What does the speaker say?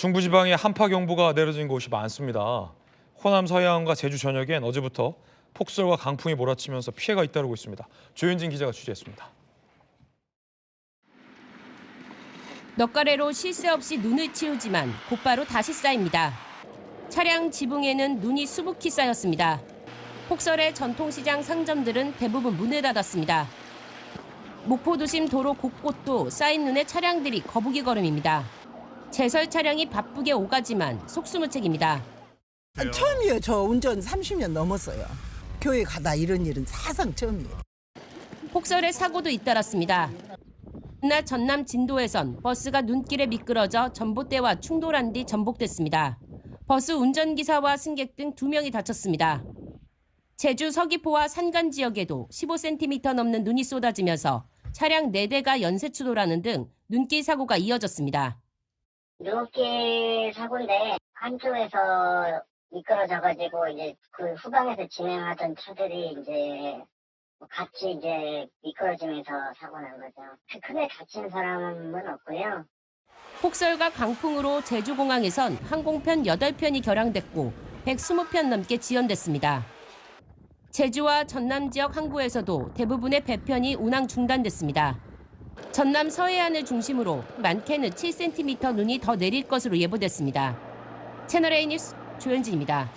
중부지방에 한파경보가 내려진 곳이 많습니다. 호남 서해안과 제주 전역엔 어제부터 폭설과 강풍이 몰아치면서 피해가 잇따르고 있습니다. 조현진 기자가 취재했습니다. 넉 가래로 쉴 새 없이 눈을 치우지만 곧바로 다시 쌓입니다. 차량 지붕에는 눈이 수북히 쌓였습니다. 폭설에 전통시장 상점들은 대부분 문을 닫았습니다. 목포 도심 도로 곳곳도 쌓인 눈에 차량들이 거북이 걸음입니다. 제설 차량이 바쁘게 오가지만 속수무책입니다. 처음이에요. 저 운전 30년 넘었어요. 교회 가다 이런 일은 사상 처음이에요. 폭설에 사고도 잇따랐습니다. 낮 전남 진도에선 버스가 눈길에 미끄러져 전봇대와 충돌한 뒤 전복됐습니다. 버스 운전기사와 승객 등 2명이 다쳤습니다. 제주 서귀포와 산간 지역에도 15cm 넘는 눈이 쏟아지면서 차량 4대가 연쇄추돌하는 등 눈길 사고가 이어졌습니다. 눈길 사고인데 한쪽에서 미끄러져가지고 이제 그 후방에서 진행하던 차들이 이제 같이 이제 미끄러지면서 사고 난 거죠. 크게 다친 사람은 없고요. 폭설과 강풍으로 제주공항에선 항공편 8편이 결항됐고 120편 넘게 지연됐습니다. 제주와 전남 지역 항구에서도 대부분의 배편이 운항 중단됐습니다. 전남 서해안을 중심으로 많게는 7cm 눈이 더 내릴 것으로 예보됐습니다. 채널A 뉴스 조현진입니다.